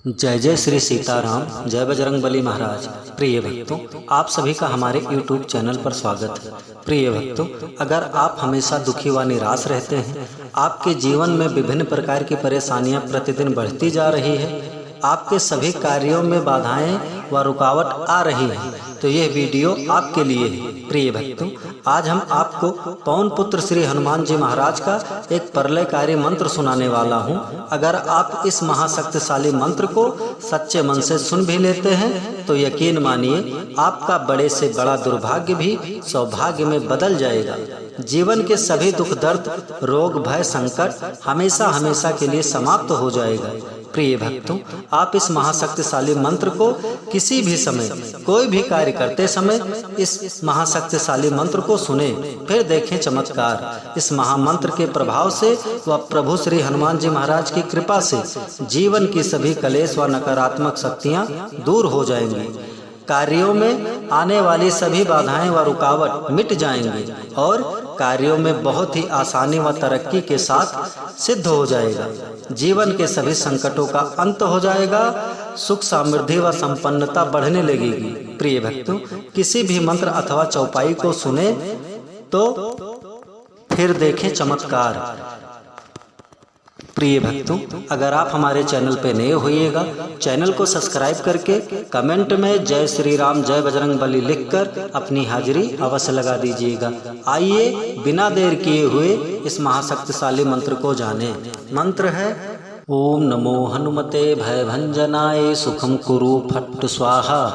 जय जय श्री सीताराम, जय बजरंगबली महाराज। प्रिय भक्तों, आप सभी का हमारे YouTube चैनल पर स्वागत है। प्रिय भक्तों, अगर आप हमेशा दुखी व निराश रहते हैं, आपके जीवन में विभिन्न प्रकार की परेशानियां प्रतिदिन बढ़ती जा रही है, आपके सभी कार्यों में बाधाएं व रुकावट आ रही है, तो यह वीडियो आपके लिए है। प्रिय भक्तों, आज हम आपको पवन पुत्र श्री हनुमान जी महाराज का एक प्रलयकारी मंत्र सुनाने वाला हूं। अगर आप इस महाशक्तिशाली मंत्र को सच्चे मन से सुन भी लेते हैं तो यकीन मानिए आपका बड़े से बड़ा दुर्भाग्य भी सौभाग्य में बदल जाएगा। जीवन के सभी दुख दर्द, रोग, भय, संकट हमेशा हमेशा के लिए समाप्त हो जाएगा। प्रिय भक्तों, आप इस महाशक्तिशाली मंत्र को किसी भी समय, कोई भी कार्य करते समय इस महाशक्तिशाली मंत्र को सुने, फिर देखें चमत्कार। इस महामंत्र के प्रभाव से व प्रभु श्री हनुमान जी महाराज की कृपा से जीवन की सभी कलेश व नकारात्मक शक्तियां दूर हो जाएंगी। कार्यों में आने वाली सभी बाधाएं व रुकावट मिट जाएंगी और कार्यों में बहुत ही आसानी व तरक्की के साथ सिद्ध हो जाएगा। जीवन के सभी संकटों का अंत हो जाएगा, सुख, समृद्धि व संपन्नता बढ़ने लगेगी। प्रिय भक्तों, किसी भी मंत्र अथवा चौपाई को सुने तो फिर देखें चमत्कार। प्रिय भक्तों, अगर आप हमारे चैनल पर नए होइएगा, चैनल को सब्सक्राइब करके कमेंट में जय श्री राम, जय बजरंगबली लिखकर अपनी हाजिरी अवश्य लगा दीजिएगा। आइए बिना देर किए हुए इस महाशक्तिशाली मंत्र को जानें। मंत्र है ओम नमो हनुमते भयभंजनाय सुखम कुरु फट्ट स्वाहा।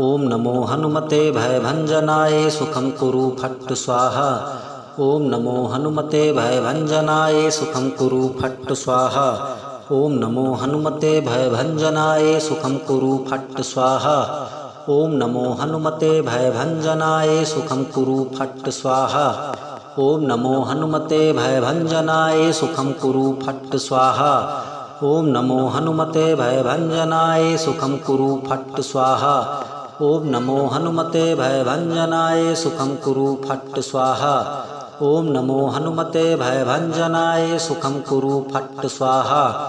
ओम नमो हनुमते भयभंजनाय सुखम कुरु फट्ट स्वाहा। ओम नमो हनुमते भयभंजनाय सुखम कुरु फट्ट स्वाहा। ओम नमो हनुमते भयभंजनाय सुखम कुरु फट्ट स्वाहा। ओम नमो हनुमते भयभंजनाय सुखम कुरु फट्ट स्वाहा। ओम नमो हनुमते भयभंजनाय सुखम कुरु फट्ट स्वाहा। ओम नमो हनुमते भयभंजनाय सुखम कुरु फट्ट स्वाहा। ओम नमो हनुमते भयभंजनाय सुखम कुरु फट्ट स्वाहा। ओम नमो हनुमते भयभंजनाय सुखम कुरु फट्ट स्वाहा।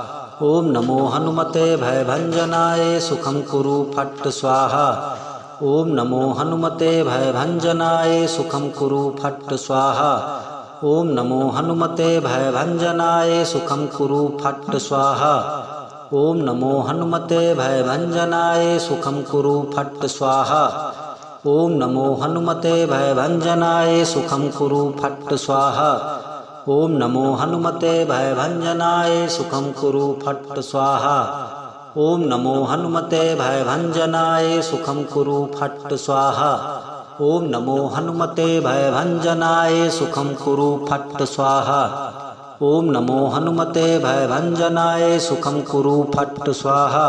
ओम नमो हनुमते भयभंजनाय सुखम कुरु फट्ट स्वाहा। ओम नमो हनुमते भयभंजनाय सुखम कुरु फट्ट स्वाहा। ओम नमो हनुमते भयभंजनाय सुखम कुरु फट्ट स्वाहा। ओम नमो हनुमते भयभंजनाय सुखम कुरु फट्ट स्वाहा। ओम नमो हनुमते भयभंजनाय सुखम कुरु फट्ट स्वाहा। ओम नमो हनुमते भयभंजनाय सुखम कुरु फट्ट स्वाहा। ओम नमो हनुमते भयभंजनाय सुखम कुरु फट्ट स्वाहा। ओम नमो हनुमते भयभंजनाय सुखम कुरु फट्ट स्वाहा। ओम नमो हनुमते भयभंजनाय सुखम कुरु फट्ट स्वाहा। ओम नमो हनुमते भयभंजनाय सुखम कुरु फट्ट स्वाहा।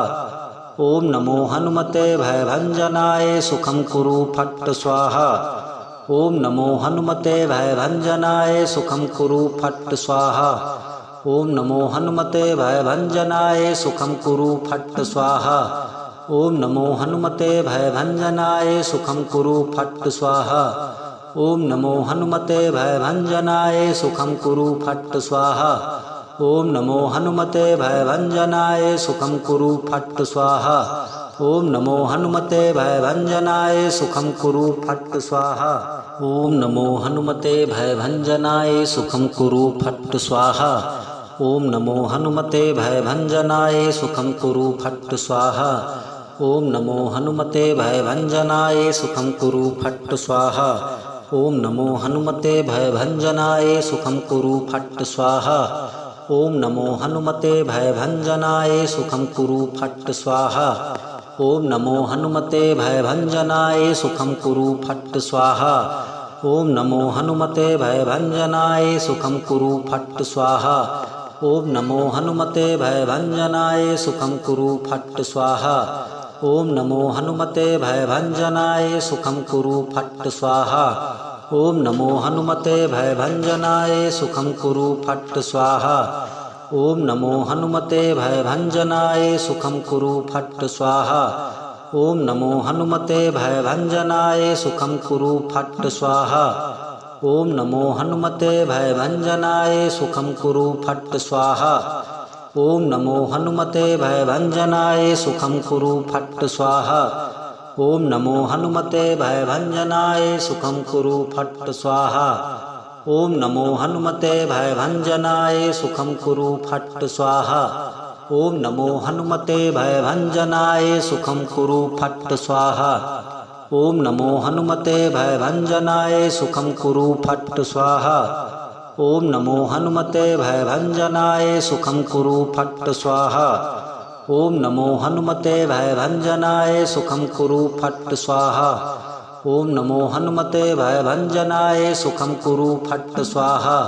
ओम नमो हनुमते भयभंजनाय सुखम कुरु फट्ट स्वाहा। ओम नमो हनुमते भयभंजनाय सुखम कुरु फट्ट स्वाहा। ओम नमो हनुमते भयभंजनाय सुखम कुरु फट्ट स्वाहा। ओम नमो हनुमते भयभंजनाय सुखम कुरु फट्ट स्वाहा। ओम नमो हनुमते भयभंजनाय सुखम कुरु फट्ट स्वाहा। ओम नमो हनुमते भयभंजनाय सुखम कुरु फट्ट स्वाहा। ओम नमो हनुमते भयभंजनाय सुखम कुरु फट्ट स्वाहा। ओम नमो हनुमते भयभंजनाय सुखम कुरु फट्ट स्वाहा। ओम नमो हनुमते भयभंजनाय सुखम कुरु फट्ट स्वाहा। ओम नमो हनुमते भयभंजनाय सुखम कुरु फट्ट स्वाहा। ओम नमो हनुमते भयभंजनाय सुखम कुरु फट्ट स्वाहा। ओम नमो हनुमते भयभंजनाय सुखम कुरु फट्ट स्वाहा। ओम नमो हनुमते भयभंजनाय सुखम कुरु फट्ट स्वाहा। ओम नमो हनुमते भयभंजनाय सुखम कुरु फट्ट स्वाहा। ओम नमो हनुमते भयभंजनाय सुखम कुरु फट्ट स्वाहा। ओम नमो हनुमते भयभंजनाय सुखम कुरु फट्ट स्वाहा। ओम नमो हनुमते भयभंजनाय सुखम कुरु फट्ट स्वाहा। ओम नमो हनुमते भयभंजनाय सुखम कुरु फट्ट स्वाहा। ओम नमो हनुमते भयभंजनाय सुखम कुरु फट्ट स्वाहा। ओम नमो हनुमते भयभंजनाय सुखं कुरु फट् स्वाहा। ओम नमो हनुमते भयभंजनाय सुखं कुरु फट् स्वाहा। ओम नमो हनुमते भयभंजनाय सुखं कुरु फट् स्वाहा। ओम नमो हनुमते भयभंजनाय सुखं कुरु फट् स्वाहा। ओम नमो हनुमते भयभंजनाय सुखं कुरु फट् स्वाहा। ओम नमो हनुमते भयभंजनाय सुखं कुरु फट् स्वाहा। ओम नमो हनुमते भयभंजनाय सुखं कुरु फट् स्वाहा। ओम नमो हनुमते भयभंजनाय सुखं कुरु फट् स्वाहा।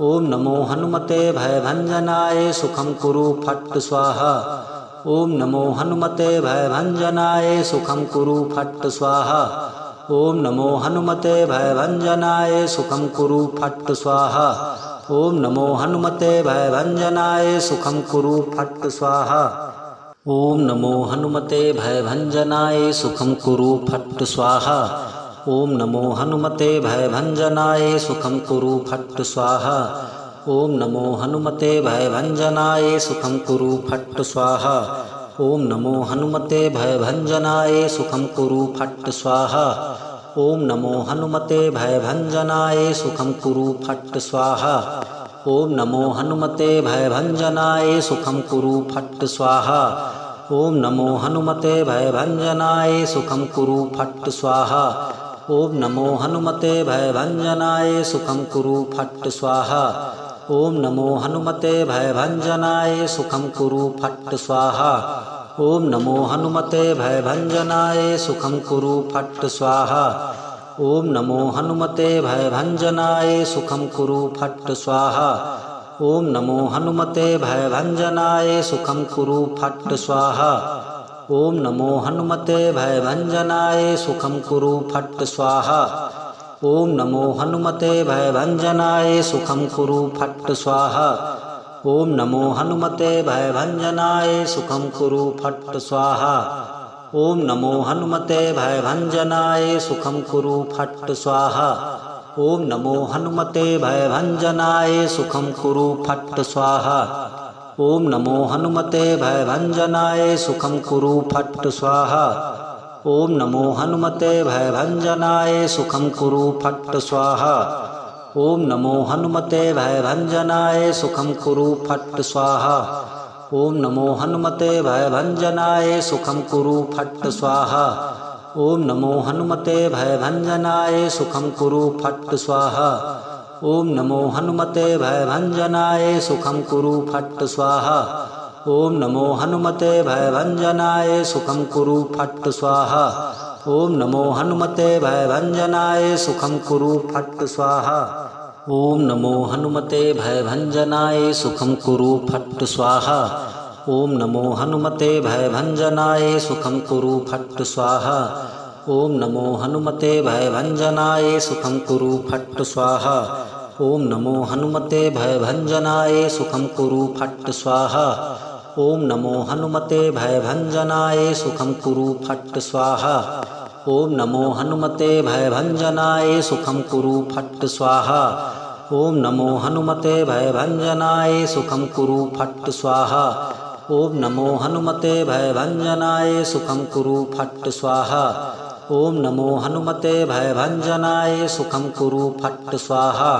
ओम नमो हनुमते भयभंजनाय सुखं कुरु फट् स्वाहा। ओम नमो हनुमते भयभंजनाय सुखं कुरु फट् स्वाहा। ओम नमो हनुमते भयभंजनाय सुखं कुरु फट् स्वाहा। ओम नमो हनुमते भयभंजनाय सुखं कुरु फट् स्वाहा। ओम नमो हनुमते भयभंजनाय सुखं कुरु फट् स्वाहा। ओम नमो हनुमते भयभंजनाय सुखं कुरु फट् स्वाहा। ओम नमो हनुमते भयभंजनाय सुखं कुरु फट् स्वाहा। ओम नमो हनुमते भयभंजनाय सुखं कुरु फट् स्वाहा। ओम नमो हनुमते भयभंजनाय सुखं कुरु फट् स्वाहा। ओम नमो हनुमते भयभंजनाय सुखं कुरु फट् स्वाहा। ओम नमो हनुमते भयभंजनाय सुखं कुरु फट् स्वाहा। ओम नमो हनुमते भयभंजनाय सुखं कुरु फट् स्वाहा। ओम नमो हनुमते भयभंजनाय सुखं कुरु फट् स्वाहा। ओम नमो हनुमते भयभंजनाय सुखं कुरु फट् स्वाहा। ओम नमो हनुमते भयभंजनाय सुखं कुरु फट् स्वाहा। ओम नमो हनुमते भयभंजनाय सुखं कुरु फट् स्वाहा। ओम नमो हनुमते भयभंजनाय सुखं कुरु फट् स्वाहा। ओम नमो हनुमते भयभंजनाय सुखं कुरु फट् स्वाहा। ओम नमो हनुमते भयभंजनाय सुखं कुरु फट् स्वाहा। ओम नमो हनुमते भयभंजनाय सुखं कुरु फट् स्वाहा। ओम नमो हनुमते भयभंजनाय सुखं कुरु फट् स्वाहा। ओम नमो हनुमते भयभंजनाय सुखं कुरु फट् स्वाहा। ओम नमो हनुमते भयभंजनाय सुखं कुरु फट् स्वाहा। ओम नमो हनुमते भयभंजनाय सुखं कुरु फट् स्वाहा। ओम नमो हनुमते भयभंजनाय सुखं कुरु फट् स्वाहा। ओम नमो हनुमते भयभंजनाय सुखं कुरु फट् स्वाहा। ओम नमो हनुमते भयभंजनाय सुखं कुरु फट् स्वाहा। ओम नमो हनुमते भयभंजनाय सुखं कुरु फट् स्वाहा। ओम नमो हनुमते भयभंजनाय सुखं कुरु फट् स्वाहा। ओम नमो हनुमते भयभंजनाय सुखं कुरु फट् स्वाहा। ओम नमो हनुमते भयभंजनाय सुखं कुरु फट् स्वाहा। ओम नमो हनुमते भयभंजनाय सुखं कुरु फट् स्वाहा। ओम नमो हनुमते भयभंजनाय सुखं कुरु फट् स्वाहा। ओम नमो हनुमते भयभंजनाय सुखं कुरु फट् स्वाहा। ओम नमो हनुमते भयभंजनाय सुखं कुरु फट् स्वाहा। ओम नमो हनुमते भयभंजनाय सुखं कुरु फट् स्वाहा। ओम नमो हनुमते भयभंजनाय सुखं कुरु फट् स्वाहा। ओम नमो हनुमते भयभंजनाय सुखं कुरु फट् स्वाहा।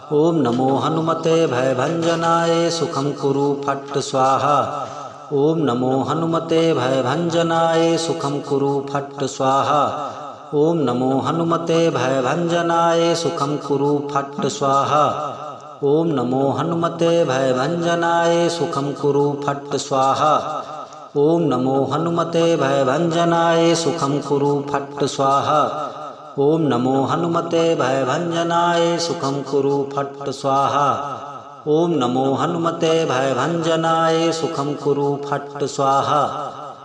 ओम नमो हनुमते भयभंजनाय सुखं कुरु फट् स्वाहा। ओम नमो हनुमते भयभंजनाय सुखं कुरु फट् स्वाहा। ओम नमो हनुमते भयभंजनाय सुखं कुरु फट् स्वाहा। ओम नमो हनुमते भयभंजनाय सुखं कुरु फट् स्वाहा। ओम नमो हनुमते भयभंजनाय सुखं कुरु फट् स्वाहा। ओम नमो हनुमते भयभंजनाय सुखं कुरु फट् स्वाहा। ओम नमो हनुमते भयभंजनाय सुखं कुरु फट् स्वाहा।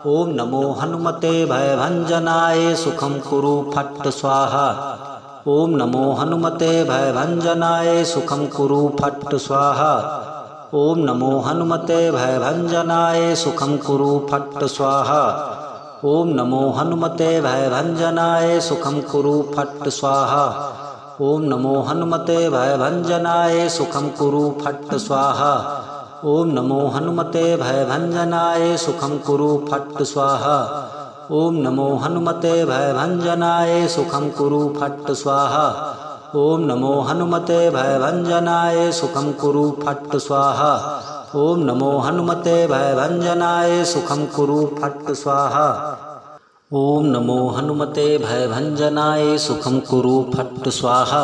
ओम नमो हनुमते भयभंजनाय सुखं कुरु फट् स्वाहा। ओम नमो हनुमते भयभंजनाय सुखं कुरु फट् स्वाहा। ओम नमो हनुमते भयभंजनाय सुखं कुरु फट् स्वाहा। ओम नमो हनुमते भयभंजनाय सुखं कुरु फट् स्वाहा। ओम नमो हनुमते भयभंजनाय सुखं कुरु फट् स्वाहा। ओम नमो हनुमते भयभंजनाय सुखं कुरु फट् स्वाहा। ओम नमो हनुमते भयभंजनाय सुखं कुरु फट् स्वाहा। ओम नमो हनुमते भयभंजनाय सुखं कुरु फट् स्वाहा। ओम नमो हनुमते भयभंजनाय सुखं कुरु फट् स्वाहा। ओम नमो हनुमते भयभंजनाय सुखं कुरु फट् स्वाहा।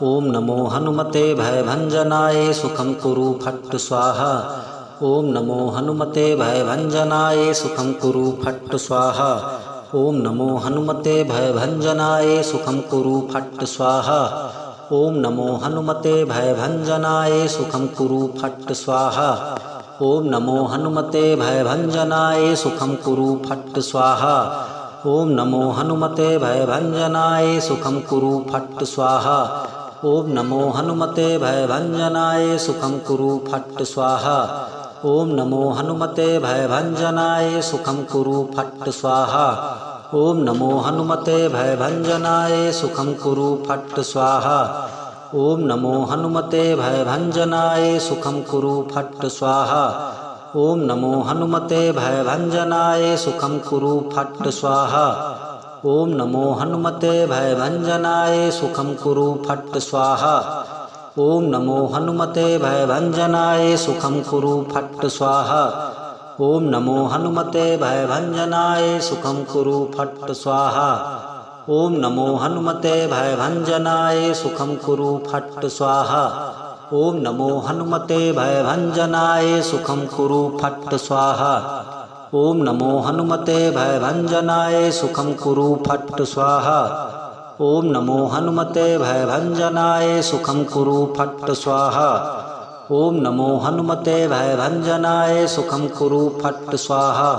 ओम नमो हनुमते भयभंजनाय सुखं कुरु फट् स्वाहा। ओम नमो हनुमते भयभंजनाय सुखं कुरु फट् स्वाहा। ओम नमो हनुमते भयभंजनाय सुखं कुरु फट् स्वाहा। ओम नमो हनुमते भयभंजनाय सुखं कुरु फट् स्वाहा। ओम नमो हनुमते भयभंजनाय सुखं कुरु फट् स्वाहा। ओम नमो हनुमते भयभंजनाय सुखं कुरु फट् स्वाहा। ओम नमो हनुमते भयभंजनाय सुखं कुरु फट् स्वाहा। ओम नमो हनुमते भयभंजनाय सुखं कुरु फट् स्वाहा। ओम नमो हनुमते भयभंजनाय सुखं कुरु फट् स्वाहा। ओम नमो हनुमते भयभंजनाय सुखं कुरु फट् स्वाहा। ओम नमो हनुमते भयभंजनाय सुखं कुरु फट् स्वाहा। ओम नमो हनुमते भयभंजनाय सुखं कुरु फट् स्वाहा। ओम नमो हनुमते भयभंजनाय सुखं कुरु फट् स्वाहा। ओम नमो हनुमते भयभंजनाय सुखं कुरु फट् स्वाहा। ओम नमो हनुमते भयभंजनाय सुखं कुरु फट् स्वाहा। ओम नमो हनुमते भयभंजनाय सुखं कुरु फट् स्वाहा। ओम नमो हनुमते भयभंजनाय सुखं कुरु फट् स्वाहा। ओम नमो हनुमते भयभंजनाय सुखं कुरु फट् स्वाहा। ओम नमो हनुमते भयभंजनाय सुखं कुरु फट् स्वाहा।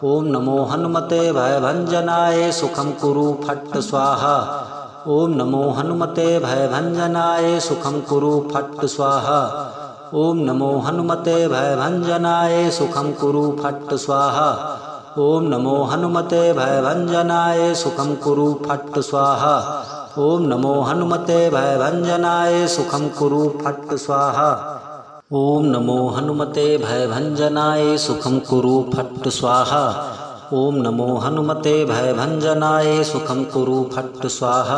ओम नमो हनुमते भयभंजनाय सुखं कुरु फट् स्वाहा। ओम नमो हनुमते भयभंजनाय सुखं कुरु फट् स्वाहा। ओम नमो हनुमते भयभंजनाय सुखं कुरु फट् स्वाहा। ओम नमो हनुमते भयभंजनाय सुखं कुरु फट् स्वाहा। ओम नमो हनुमते भयभंजनाय सुखं कुरु फट् स्वाहा। ओम नमो हनुमते भयभंजनाय सुखं कुरु फट् स्वाहा। ओम नमो हनुमते भयभंजनाय सुखं कुरु फट् स्वाहा।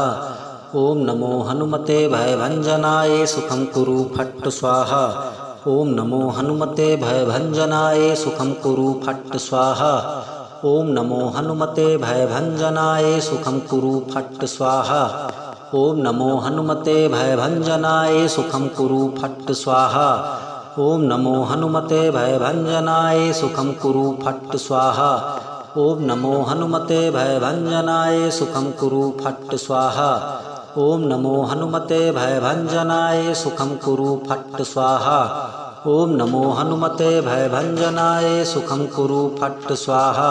ओम नमो हनुमते भयभंजनाय सुखं कुरु फट् स्वाहा। ओम नमो हनुमते भयभंजनाय सुखं कुरु फट् स्वाहा। ओम नमो हनुमते भयभंजनाय सुखं कुरु फट् स्वाहा। ओम नमो हनुमते भयभंजनाय सुखं कुरु फट् स्वाहा। ओम नमो हनुमते भयभंजनाय सुखं कुरु फट् स्वाहा। ओम नमो हनुमते भयभंजनाय सुखं कुरु फट् स्वाहा। ओम नमो हनुमते भयभंजनाय सुखं कुरु फट् स्वाहा। ओम नमो हनुमते भयभंजनाय सुखं कुरु फट् स्वाहा।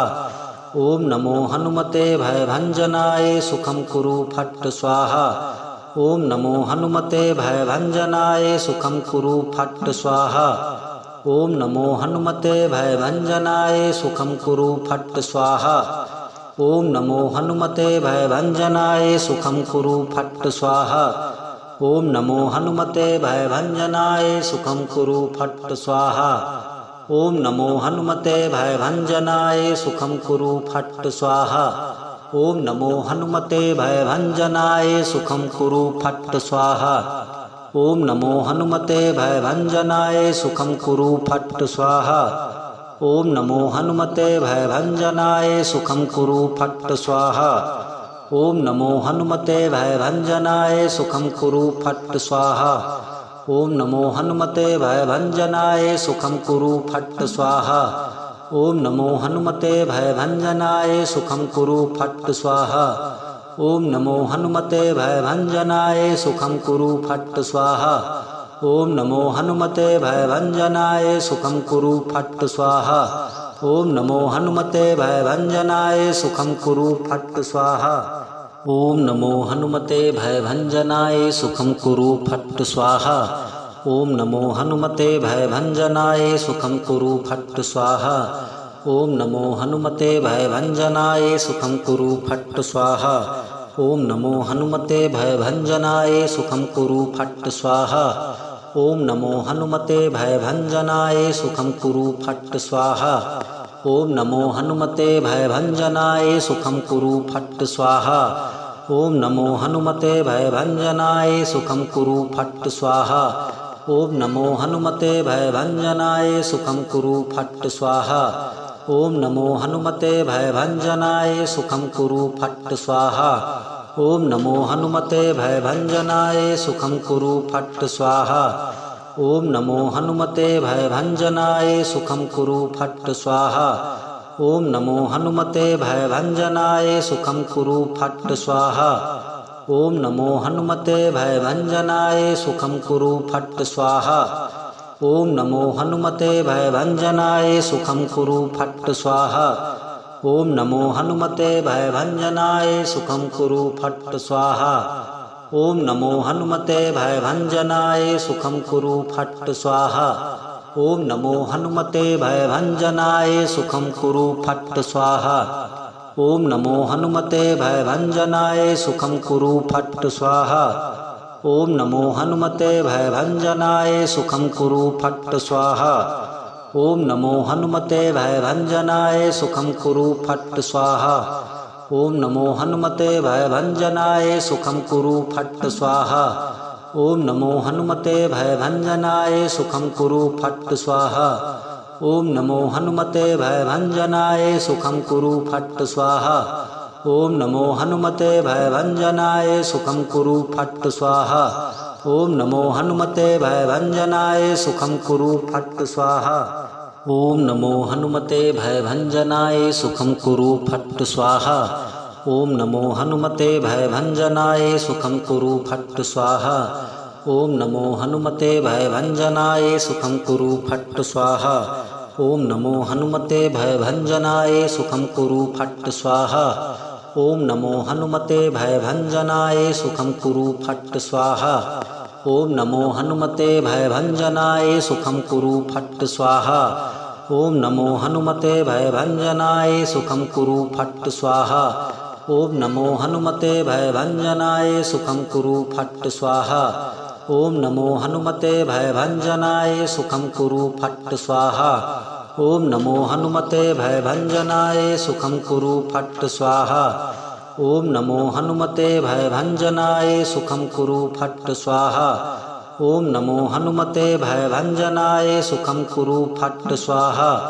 ओम नमो हनुमते भयभंजनाय सुखं कुरु फट् स्वाहा। ओम नमो हनुमते भयभंजनाय सुखं कुरु फट् स्वाहा। ओम नमो हनुमते भयभंजनाय सुखं कुरु फट् स्वाहा। ओम नमो हनुमते भयभंजनाय सुखं कुरु फट् स्वाहा। ओम नमो हनुमते भयभंजनाय सुखं कुरु फट् स्वाहा। ओम नमो हनुमते भयभंजनाय सुखं कुरु फट् स्वाहा। ओम नमो हनुमते भयभंजनाय सुखं कुरु फट् स्वाहा। ओम नमो हनुमते भयभंजनाय सुखं कुरु फट् स्वाहा। ओम नमो हनुमते भयभंजनाय सुखं कुरु फट् स्वाहा। ओम नमो हनुमते भयभंजनाय सुखं कुरु फट् स्वाहा। ओम नमो हनुमते भयभंजनाय सुखं कुरु फट् स्वाहा। ओम नमो हनुमते भयभंजनाय सुखं कुरु फट् स्वाहा। ओम नमो हनुमते भयभंजनाय सुखं कुरु फट् स्वाहा। ओम नमो हनुमते भयभंजनाय सुखं कुरु फट् स्वाहा। ओम नमो हनुमते भयभंजनाय सुखं कुरु फट् स्वाहा। ओम नमो हनुमते भयभंजनाय सुखं कुरु फट् स्वाहा। ओम नमो हनुमते भयभंजनाय सुखं कुरु फट् स्वाहा। ओम नमो हनुमते भयभंजनाय सुखं कुरु फट् स्वाहा। ओम नमो हनुमते भयभंजनाय सुखं कुरु फट् स्वाहा। ओम नमो हनुमते भयभंजनाय सुखं कुरु फट् स्वाहा। ओम नमो हनुमते भयभंजनाय सुखं कुरु फट् स्वाहा। ओम नमो हनुमते भयभंजनाय सुखं कुरु फट् स्वाहा। ओम नमो हनुमते भयभंजनाय सुखं कुरु फट् स्वाहा। ओम नमो हनुमते भयभंजनाय सुखं कुरु फट् स्वाहा। ओम नमो हनुमते भयभंजनाय सुखं कुरु फट् स्वाहा। ओम नमो हनुमते भयभंजनाय सुखं कुरु फट् स्वाहा। ओम नमो हनुमते भयभंजनाय सुखं कुरु फट् स्वाहा। ओम नमो हनुमते भयभंजनाय सुखं कुरु फट् स्वाहा। ओम नमो हनुमते भयभंजनाय सुखं कुरु फट् स्वाहा। ओम नमो हनुमते भयभंजनाय सुखं कुरु फट् स्वाहा। ओम नमो हनुमते भयभंजनाय सुखं कुरु फट् स्वाहा। ओम नमो हनुमते भयभंजनाय सुखं कुरु फट् स्वाहा। ओम नमो हनुमते भयभंजनाय सुखं कुरु फट् स्वाहा। ओम नमो हनुमते भयभंजनाय सुखं कुरु फट् स्वाहा। ओम नमो हनुमते भयभंजनाय सुखं कुरु फट् स्वाहा। ओम नमो हनुमते भयभंजनाय सुखं कुरु फट् स्वाहा। ओम नमो हनुमते भयभंजनाय सुखं कुरु फट् स्वाहा। ओम नमो हनुमते भयभंजनाय सुखं कुरु फट् स्वाहा। ओम नमो हनुमते भयभंजनाय सुखं कुरु फट् स्वाहा। ओम नमो हनुमते भयभंजनाय सुखं कुरु फट् स्वाहा। ओम नमो हनुमते भयभंजनाय सुखं कुरु फट् स्वाहा। ओम नमो हनुमते भयभंजनाय सुखं कुरु फट् स्वाहा। ओम नमो हनुमते भयभंजनाय सुखं कुरु फट् स्वाहा। ओम नमो हनुमते भयभंजनाय सुखं कुरु फट् स्वाहा। ओम नमो हनुमते भयभंजनाय सुखं कुरु फट् स्वाहा। ओम नमो हनुमते भयभंजनाय सुखं कुरु फट् स्वाहा। ओम नमो हनुमते भयभंजनाय सुखं कुरु फट् स्वाहा। ओम नमो हनुमते भयभंजनाय सुखं कुरु फट् स्वाहा। ओम नमो हनुमते भयभंजनाय सुखं कुरु फट् स्वाहा। ओम नमो हनुमते भयभंजनाय सुखं कुरु फट् स्वाहा। ओम नमो हनुमते भयभंजनाय सुखं कुरु फट् स्वाहा। ओम नमो हनुमते भयभंजनाय सुखं कुरु फट् स्वाहा।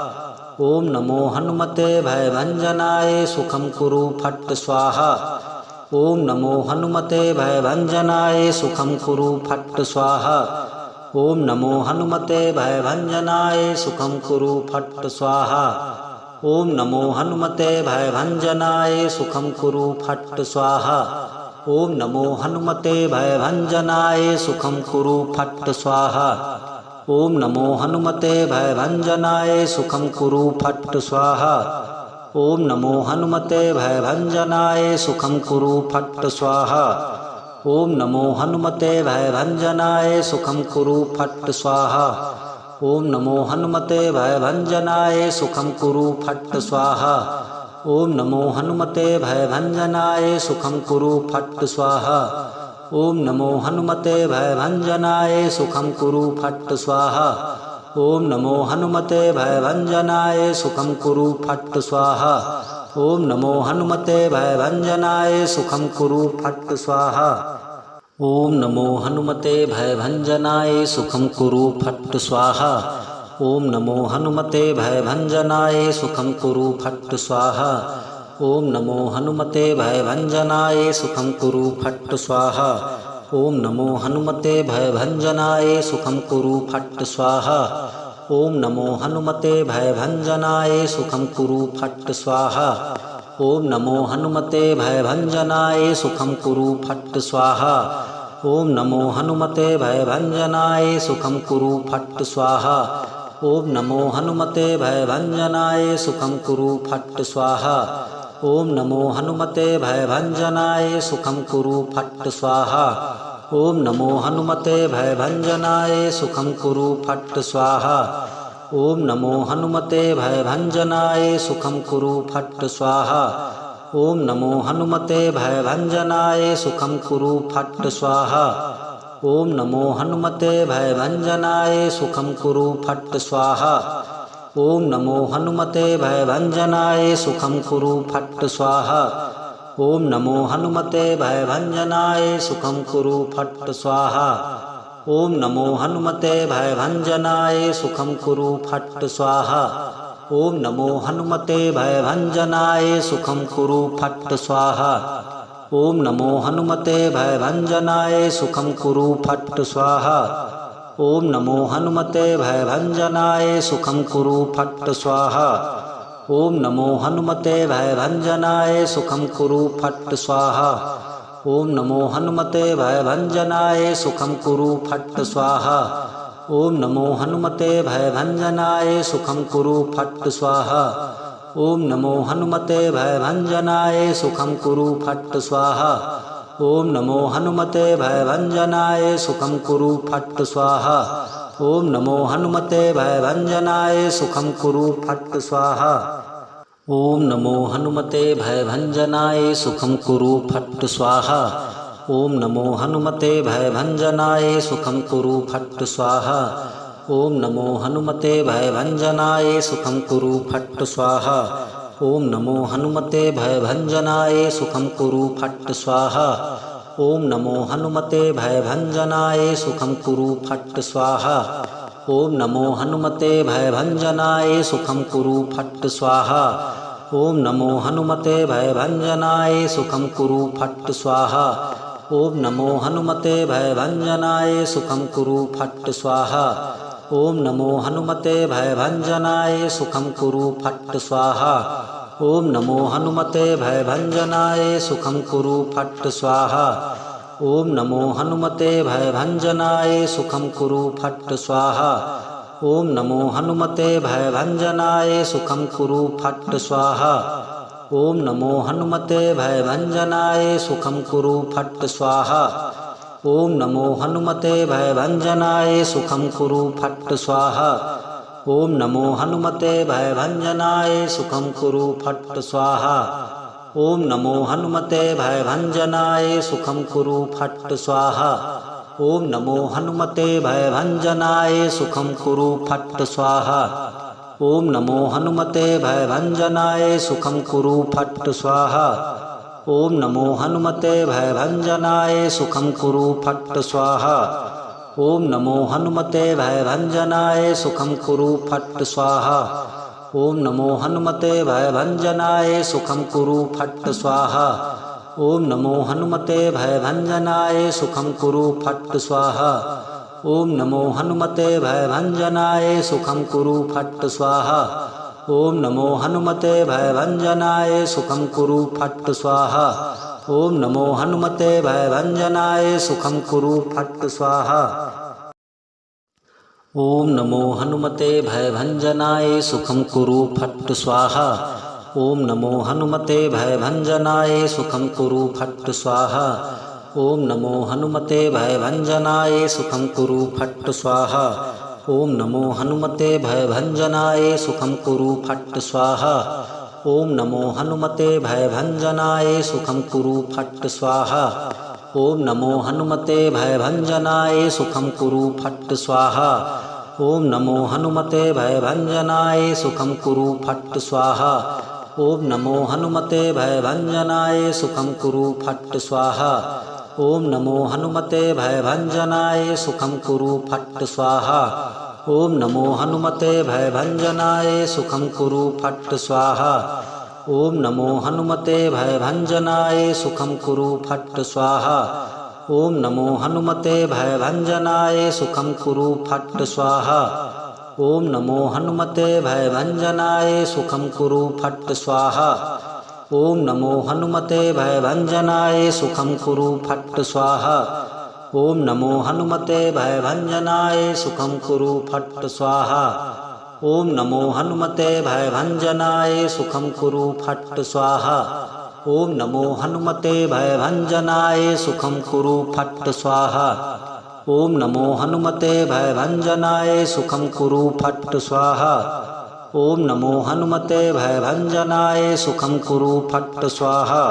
ओम नमो हनुमते भयभंजनाय सुखं कुरु फट् स्वाहा। ओम नमो हनुमते भयभंजनाय सुखं कुरु फट् स्वाहा। ओम नमो हनुमते भयभंजनाय सुखं कुरु फट् स्वाहा। ओम नमो हनुमते भयभंजनाय सुखं कुरु फट् स्वाहा। ओम नमो हनुमते भयभंजनाय सुखं कुरु फट् स्वाहा। ओम नमो हनुमते भयभंजनाय सुखं कुरु फट् स्वाहा। ओम नमो हनुमते भयभंजनाय सुखं कुरु फट् स्वाहा। ओम नमो हनुमते भयभंजनाय सुखं कुरु फट् स्वाहा। ओम नमो हनुमते भयभंजनाय सुखं कुरु फट् स्वाहा। ओम नमो हनुमते भयभंजनाय सुखं कुरु फट् स्वाहा। ओम नमो हनुमते भयभंजनाय सुखं कुरु फट् स्वाहा। ओम नमो हनुमते भयभंजनाय सुखं कुरु फट् स्वाहा। ओम नमो हनुमते भयभंजनाय सुखं कुरु फट् स्वाहा। ओम नमो हनुमते भयभंजनाय सुखं कुरु फट् स्वाहा। ओम नमो हनुमते भयभंजनाय सुखं कुरु फट् स्वाहा। ओम नमो हनुमते भयभंजनाय सुखं कुरु फट् स्वाहा। ओम नमो हनुमते भयभंजनाय सुखं कुरु फट् स्वाहा। ओम नमो हनुमते भयभंजनाय सुखं कुरु फट् स्वाहा। ओम नमो हनुमते भयभंजनाय सुखं कुरु फट् स्वाहा। ओम नमो हनुमते भयभंजनाय सुखं कुरु फट् स्वाहा। ओम नमो हनुमते भयभंजनाय सुखं कुरु फट् स्वाहा। ओम नमो हनुमते भयभंजनाय सुखं कुरु फट् स्वाहा। ओम नमो हनुमते भयभंजनाय सुखं कुरु फट् स्वाहा। ओम नमो हनुमते भयभंजनाय सुखं कुरु फट् स्वाहा। ओम नमो हनुमते भयभंजनाय सुखं कुरु फट् स्वाहा। ओम नमो हनुमते भयभंजनाय सुखं कुरु फट् स्वाहा। ओम नमो हनुमते भयभंजनाय सुखं कुरु फट् स्वाहा। ओम नमो हनुमते भयभंजनाय सुखं कुरु फट् स्वाहा। ओम नमो हनुमते भयभंजनाय सुखं कुरु फट् स्वाहा। ओम नमो हनुमते भयभंजनाय सुखं कुरु फट् स्वाहा। ओम नमो हनुमते भयभंजनाय सुखं कुरु फट् स्वाहा। ओम नमो हनुमते भयभंजनाय सुखं कुरु फट् स्वाहा। ओम नमो हनुमते भयभंजनाय सुखं कुरु फट् स्वाहा। ओम नमो हनुमते भयभंजनाय सुखं कुरु फट् स्वाहा। ओम नमो हनुमते भयभंजनाय सुखं कुरु फट् स्वाहा। ओम नमो हनुमते भयभंजनाय सुखं कुरु फट् स्वाहा। ओम नमो हनुमते भयभंजनाय सुखं कुरु फट् स्वाहा। ओम नमो हनुमते भयभंजनाय सुखं कुरु फट् स्वाहा। ओम नमो हनुमते भयभंजनाय सुखं कुरु फट् स्वाहा। ओम नमो हनुमते भयभंजनाय सुखं कुरु फट् स्वाहा। ओम नमो हनुमते भयभंजनाय सुखं कुरु फट् स्वाहा। ओम नमो हनुमते भयभंजनाय सुखं कुरु फट् स्वाहा। ओम नमो हनुमते भयभंजनाय सुखं कुरु फट् स्वाहा। ओम नमो हनुमते भयभंजनाय सुखं कुरु फट् स्वाहा। ओम नमो हनुमते भयभंजनाय सुखं कुरु फट् स्वाहा। ओम नमो हनुमते भयभंजनाय सुखं कुरु फट् स्वाहा। ओम नमो हनुमते भयभंजनाय सुखं कुरु फट् स्वाहा। ओम नमो हनुमते भयभंजनाय सुखं कुरु फट् स्वाहा। ओम नमो हनुमते भयभंजनाय सुखं कुरु फट् स्वाहा। ओम नमो हनुमते भयभंजनाय सुखं कुरु फट् स्वाहा। ओम नमो हनुमते भयभंजनाय सुखं कुरु फट् स्वाहा। ओम नमो हनुमते भयभंजनाय सुखं कुरु फट् स्वाहा। ओम नमो हनुमते भयभंजनाय सुखं कुरु फट् स्वाहा। ओम नमो हनुमते भयभंजनाय सुखं कुरु फट् स्वाहा। ओम नमो हनुमते भयभंजनाय सुखं कुरु फट् स्वाहा। ओम नमो हनुमते भयभंजनाय सुखं कुरु फट् स्वाहा। ओम नमो हनुमते भयभंजनाय सुखं कुरु फट् स्वाहा। ओम नमो हनुमते भयभंजनाय सुखं कुरु फट् स्वाहा। ओम नमो हनुमते भयभंजनाय सुखं कुरु फट् स्वाहा। ओम नमो हनुमते भयभंजनाय सुखं कुरु फट् स्वाहा। ओम नमो हनुमते भयभंजनाय सुखं कुरु फट् स्वाहा। ओम नमो हनुमते भयभंजनाय सुखं कुरु फट् स्वाहा। ओम नमो हनुमते भयभंजनाय सुखं कुरु फट् स्वाहा। ओम नमो हनुमते भयभंजनाय सुखं कुरु फट् स्वाहा। ओम नमो हनुमते भयभंजनाय सुखं कुरु फट् स्वाहा। ओम नमो हनुमते भयभंजनाय सुखं कुरु फट् स्वाहा। ओम नमो हनुमते भयभंजनाय सुखं कुरु फट् स्वाहा। ओम नमो हनुमते भयभंजनाय सुखं कुरु फट् स्वाहा। ओम नमो हनुमते भयभंजनाय सुखं कुरु फट् स्वाहा। ओम नमो हनुमते भयभंजनाय सुखं कुरु फट् स्वाहा। ओम नमो हनुमते भयभंजनाय सुखं कुरु फट् स्वाहा। ओम नमो हनुमते भयभंजनाय सुखं कुरु फट् स्वाहा। ओम नमो हनुमते भयभंजनाय सुखं कुरु फट् स्वाहा। ओम नमो हनुमते भयभंजनाय सुखं कुरु फट् स्वाहा। ओम नमो हनुमते भयभंजनाय सुखं कुरु फट् स्वाहा। ओम नमो हनुमते भयभंजनाय सुखं कुरु फट् स्वाहा। ओम नमो हनुमते भयभंजनाय सुखं कुरु फट् स्वाहा। ओम नमो हनुमते भयभंजनाय सुखं कुरु फट् स्वाहा। ओम नमो हनुमते भयभंजनाय सुखं कुरु फट् स्वाहा। ओम नमो हनुमते भयभंजनाय सुखं कुरु फट् स्वाहा। ओम नमो हनुमते भयभंजनाय सुखं कुरु फट् स्वाहा। ओम नमो हनुमते भयभंजनाय सुखं कुरु फट् स्वाहा।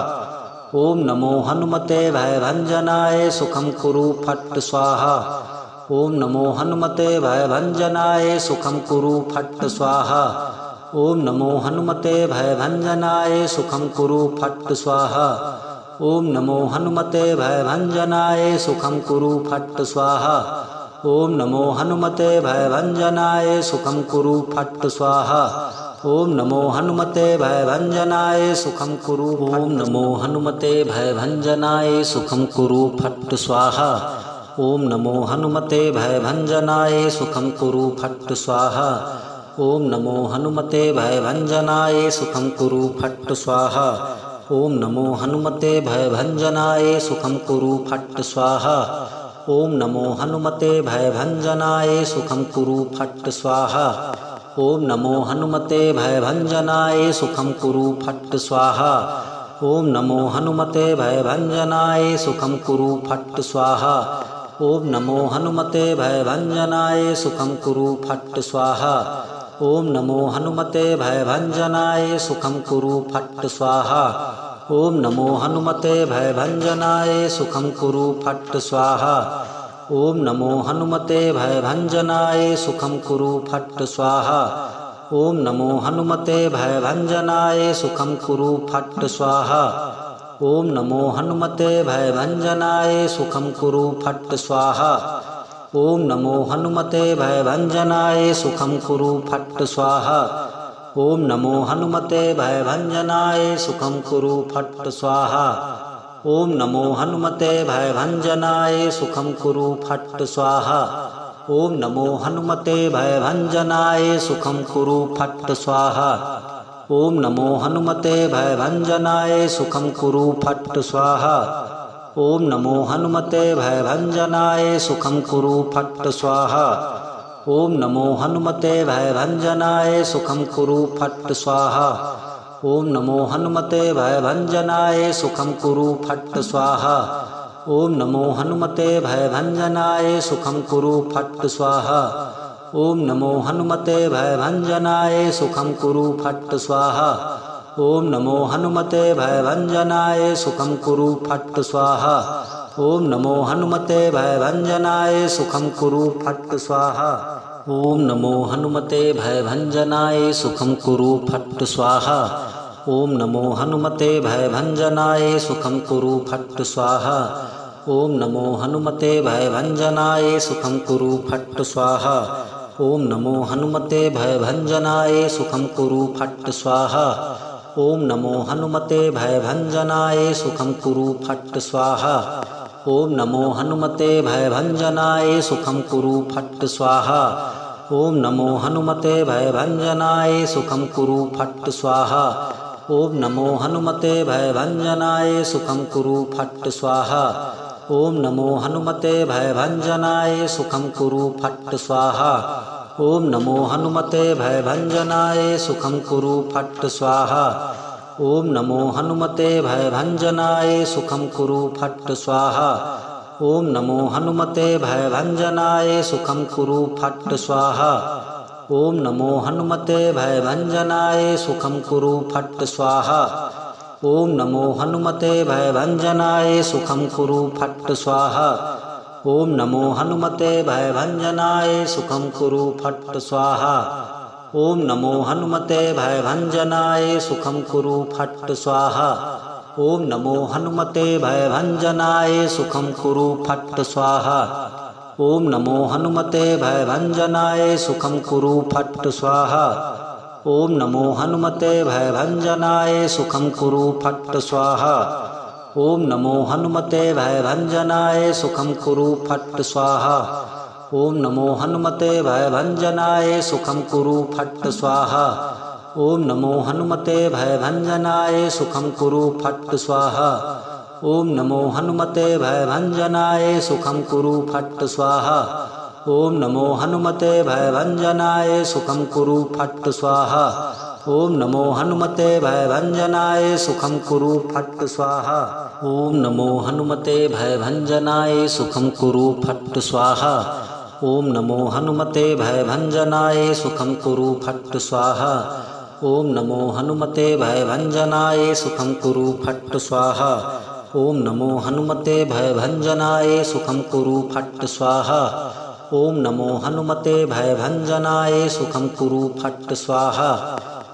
ओम नमो हनुमते भयभंजनाय सुखम कुरु फट् स्वाहा। ओम नमो हनुमते भयभंजनाय सुखम कुरु फट् स्वाहा। ओम नमो हनुमते भयभंजनाय सुखम कुरु फट् स्वाहा। ओम नमो हनुमते भयभंजनाय सुखम कुरु फट् स्वाहा। ओम नमो हनुमते भयभंजनाय सुखम कुरु फट् स्वाहा। ओम नमो हनुमते भयभंजनाय सुखम कुरु। ओम नमो हनुमते भयभंजनाय सुखम कुरु फट् स्वाहा। ओम नमो हनुमते भयभंजनाय सुखम कुरु फट् स्वाहा। ओम नमो हनुमते भयभंजनाय सुखम कुरु फट् स्वाहा। ओम नमो हनुमते भयभंजनाय सुखम कुरु फट् स्वाहा। ओम नमो हनुमते भयभंजनाय सुखम कुरु फट् स्वाहा। ओम नमो हनुमते भयभंजनाय सुखम कुरु फट् स्वाहा। ओम नमो हनुमते भयभंजनाय सुखम कुरु फट् स्वाहा। ओम नमो हनुमते भयभंजनाय सुखम कुरु फट् स्वाहा। ओम नमो हनुमते भयभंजनाय सुखम कुरु फट् स्वाहा। ओम नमो हनुमते भयभंजनाय सुखम कुरु फट् स्वाहा। ओम नमो हनुमते भयभंजनाय सुखम कुरु फट् स्वाहा। ओम नमो हनुमते भयभंजनाय सुखम कुरु फट् स्वाहा। ओम नमो हनुमते भयभंजनाय सुखम कुरु फट् स्वाहा। ओम नमो हनुमते भयभंजनाय सुखम कुरु फट् स्वाहा। ओम नमो हनुमते भयभंजनाय सुखम कुरु फट् स्वाहा। ओम नमो हनुमते भयभंजनाय सुखम कुरु फट् स्वाहा। ओम नमो हनुमते भयभंजनाय सुखम कुरु फट् स्वाहा। ओम नमो हनुमते भयभंजनाय सुखम कुरु फट् स्वाहा। ओम नमो हनुमते भयभंजनाय सुखम कुरु फट् स्वाहा। ओम नमो हनुमते भयभंजनाय सुखम कुरु फट् स्वाहा। ओम नमो हनुमते भयभंजनाय सुखम कुरु फट् स्वाहा। ओम नमो हनुमते भयभंजनाय सुखम कुरु फट् स्वाहा। ओम नमो हनुमते भयभंजनाय सुखम कुरु फट् स्वाहा। ओम नमो हनुमते भयभंजनाय सुखम कुरु फट् स्वाहा। ओम नमो हनुमते भयभंजनाय सुखम कुरु फट् स्वाहा। ओम नमो हनुमते भयभंजनाय सुखम कुरु फट् स्वाहा। ओम नमो हनुमते भयभंजनाय सुखम कुरु फट् स्वाहा। ओम नमो हनुमते भयभंजनाय सुखम कुरु फट् स्वाहा। ओम नमो हनुमते भयभंजनाय सुखम कुरु फट् स्वाहा। ओम नमो हनुमते भयभंजनाय सुखम कुरु फट् स्वाहा। ओम नमो हनुमते भयभंजनाय सुखम कुरु फट् स्वाहा। ओम नमो हनुमते भयभंजनाय सुखम कुरु फट् स्वाहा। ओम नमो हनुमते भयभंजनाय सुखम कुरु फट् स्वाहा। ओम नमो हनुमते भयभंजनाय सुखम कुरु फट् स्वाहा। ओम नमो हनुमते भयभंजनाय सुखम कुरु फट् स्वाहा। ओम नमो हनुमते भयभंजनाय सुखम कुरु फट् स्वाहा। ओम नमो हनुमते भयभंजनाय सुखम कुरु फट् स्वाहा। ओम नमो हनुमते भयभंजनाय सुखम कुरु फट् स्वाहा। ओम नमो हनुमते भयभंजनाय सुखम कुरु फट् स्वाहा। ओम नमो हनुमते भयभंजनाय सुखम कुरु फट् स्वाहा। ओम नमो हनुमते भयभंजनाय सुखम कुरु फट् स्वाहा। ओम नमो हनुमते भयभंजनाय सुखम कुरु फट् स्वाहा। ओम नमो हनुमते भयभंजनाय सुखम कुरु फट् स्वाहा। ओम नमो हनुमते भयभंजनाय सुखम कुरु फट् स्वाहा। ओम नमो हनुमते भयभंजनाय सुखम कुरु फट् स्वाहा। ओम नमो हनुमते भयभंजनाय सुखम कुरु फट् स्वाहा। ओम नमो हनुमते भयभंजनाय सुखम कुरु फट् स्वाहा। ओम नमो हनुमते भयभंजनाय सुखम कुरु फट् स्वाहा। ओम नमो हनुमते भयभंजनाय सुखम कुरु फट् स्वाहा। ओम नमो हनुमते भयभंजनाय सुखम कुरु फट् स्वाहा। ओम नमो हनुमते भयभंजनाय सुखम कुरु फट् स्वाहा। ओम नमो हनुमते भयभंजनाय सुखम कुरु फट् स्वाहा। ओम नमो हनुमते भयभंजनाय सुखं कुरु फट् स्वाहा। ओम नमो हनुमते भयभंजनाय सुखं कुरु फट् स्वाहा। ओम नमो हनुमते भयभंजनाय सुखं कुरु फट् स्वाहा।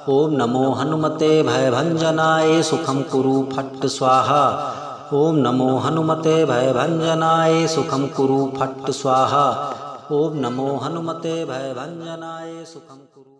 ओम नमो हनुमते भयभंजनाय सुखं कुरु फट् स्वाहा। ओम नमो हनुमते भयभंजनाय सुखं कुरु फट् स्वाहा। ओम नमो हनुमते भयभंजनाय सुखं कुरु।